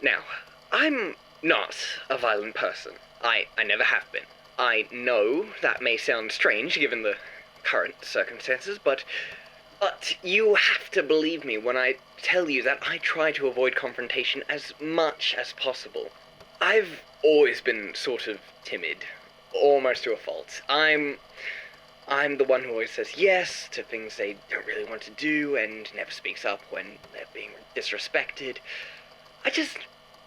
Now, I'm not a violent person. I never have been. I know that may sound strange given the current circumstances, but you have to believe me when I tell you that I try to avoid confrontation as much as possible. I've always been sort of timid, almost to a fault. I'm the one who always says yes to things they don't really want to do and never speaks up when they're being disrespected. I just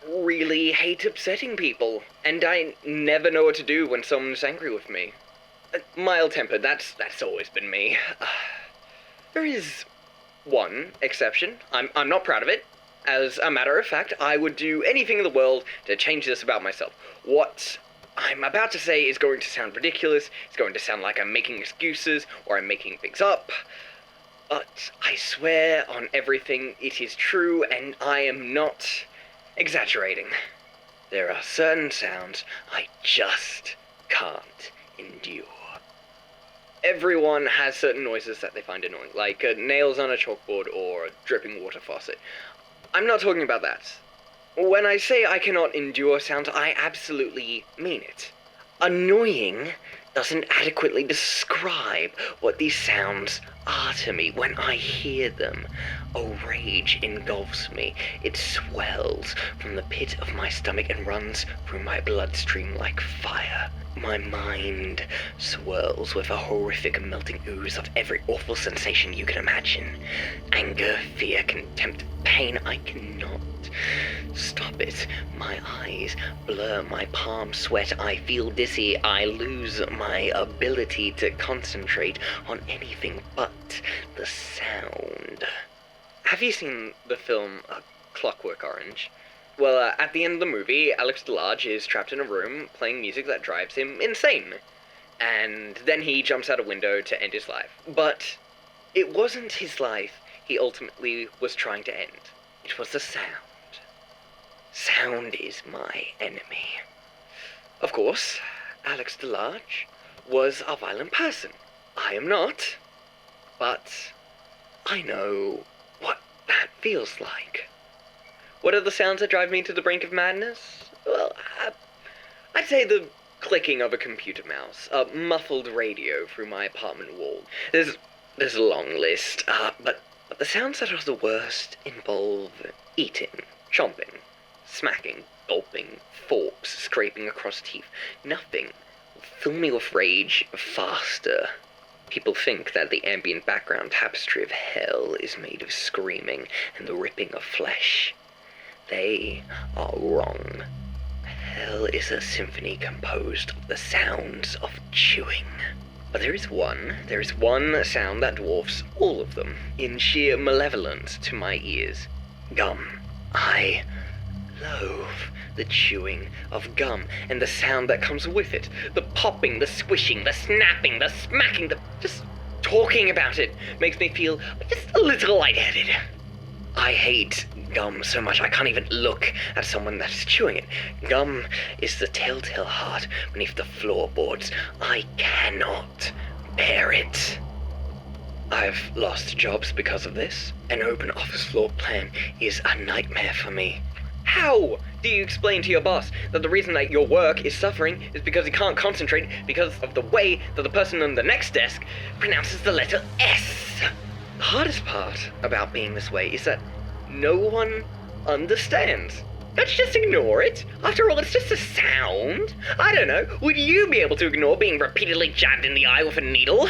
really hate upsetting people, and I never know what to do when someone's angry with me. Mild-tempered, that's always been me. There is one exception. I'm not proud of it. As a matter of fact, I would do anything in the world to change this about myself. What I'm about to say is going to sound ridiculous, it's going to sound like I'm making excuses, or I'm making things up, but I swear on everything it is true, and I am not exaggerating. There are certain sounds I just can't endure. Everyone has certain noises that they find annoying, like nails on a chalkboard or a dripping water faucet. I'm not talking about that. When I say I cannot endure sounds, I absolutely mean it. Annoying doesn't adequately describe what these sounds are to me. When I hear them, a rage engulfs me. It swells from the pit of my stomach and runs through my bloodstream like fire. My mind swirls with a horrific melting ooze of every awful sensation you can imagine. Anger, fear, contempt, pain. I cannot stop it. My eyes blur, my palms sweat, I feel dizzy, I lose my ability to concentrate on anything but the sound. Have you seen the film Clockwork Orange? Well, at the end of the movie, Alex DeLarge is trapped in a room playing music that drives him insane. And then he jumps out a window to end his life. But it wasn't his life he ultimately was trying to end. It was the sound. Sound is my enemy. Of course, Alex DeLarge was a violent person. I am not. But I know what that feels like. What are the sounds that drive me to the brink of madness? Well, I'd say the clicking of a computer mouse, a muffled radio through my apartment wall. There's a long list, but the sounds that are the worst involve eating, chomping, smacking, gulping, forks scraping across teeth. Nothing will fill me with rage faster. People think that the ambient background tapestry of hell is made of screaming and the ripping of flesh. They are wrong. Hell is a symphony composed of the sounds of chewing. But there is one sound that dwarfs all of them, in sheer malevolence to my ears. Gum. I loathe the chewing of gum and the sound that comes with it. The popping, the squishing, the snapping, the smacking, just talking about it makes me feel just a little lightheaded. I hate gum so much I can't even look at someone that is chewing it. Gum is the telltale heart beneath the floorboards. I cannot bear it. I've lost jobs because of this. An open office floor plan is a nightmare for me. How do you explain to your boss that the reason that your work is suffering is because he can't concentrate because of the way that the person on the next desk pronounces the letter S? The hardest part about being this way is that no one understands. Let's just ignore it. After all, it's just a sound. I don't know, would you be able to ignore being repeatedly jabbed in the eye with a needle?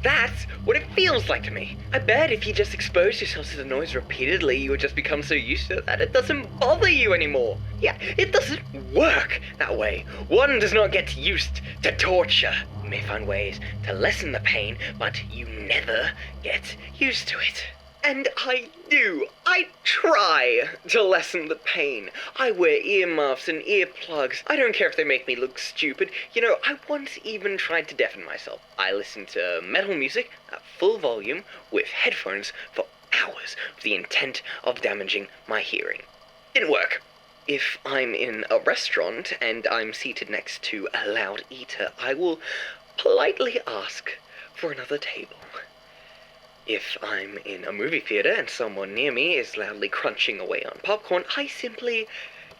That's what it feels like to me. I bet if you just expose yourself to the noise repeatedly, you would just become so used to it that it doesn't bother you anymore. Yeah, it doesn't work that way. One does not get used to torture. You may find ways to lessen the pain, but you never get used to it. And I do. I try to lessen the pain. I wear earmuffs and earplugs. I don't care if they make me look stupid. You know, I once even tried to deafen myself. I listened to metal music at full volume with headphones for hours with the intent of damaging my hearing. Didn't work. If I'm in a restaurant and I'm seated next to a loud eater, I will politely ask for another table. If I'm in a movie theater and someone near me is loudly crunching away on popcorn, I simply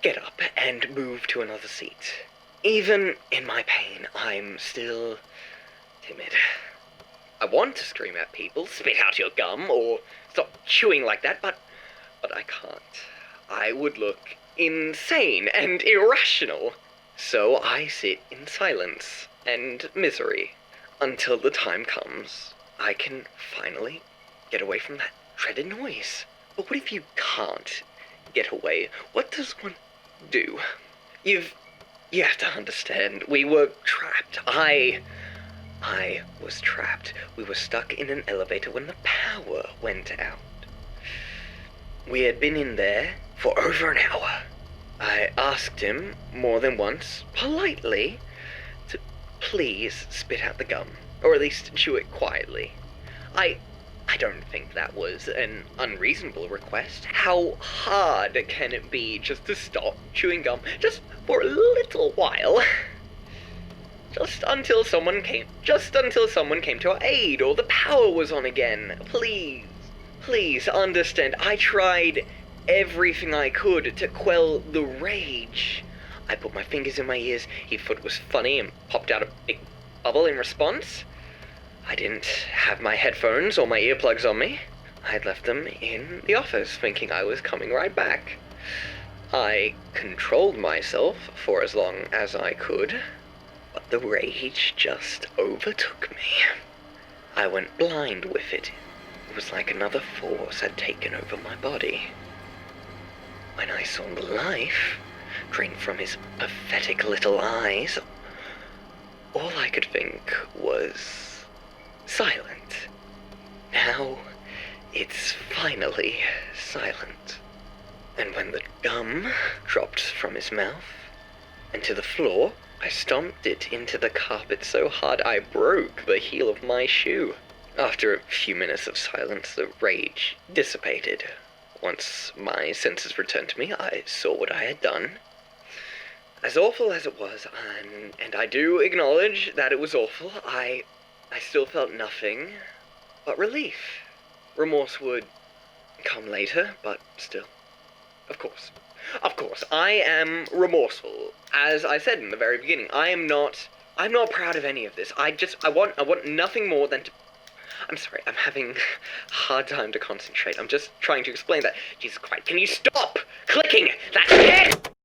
get up and move to another seat. Even in my pain, I'm still timid. I want to scream at people, spit out your gum, or stop chewing like that, but I can't. I would look insane and irrational. So I sit in silence and misery until the time comes I can finally get away from that dreaded noise. But what if you can't get away? What does one do? You have to understand, we were trapped. I was trapped. We were stuck in an elevator when the power went out. We had been in there for over an hour. I asked him more than once, politely, to please spit out the gum, or at least chew it quietly. I don't think that was an unreasonable request. How hard can it be just to stop chewing gum just for a little while? Just until someone came to our aid, or the power was on again. Please understand, I tried everything I could to quell the rage. I put my fingers in my ears, he thought it was funny and popped out a big bubble in response. I didn't have my headphones or my earplugs on me. I had left them in the office, thinking I was coming right back. I controlled myself for as long as I could, but the rage just overtook me. I went blind with it. It was like another force had taken over my body. When I saw the life drain from his pathetic little eyes, all I could think was silent. Now, it's finally silent. And when the gum dropped from his mouth and to the floor, I stomped it into the carpet so hard I broke the heel of my shoe. After a few minutes of silence, the rage dissipated. Once my senses returned to me, I saw what I had done. As awful as it was, and I do acknowledge that it was awful, I still felt nothing but relief. Remorse would come later, but still. Of course, I am remorseful. As I said in the very beginning, I'm not proud of any of this. I want nothing more than to... I'm sorry, I'm having a hard time to concentrate. I'm just trying to explain that. Jesus Christ, can you stop clicking? That's it!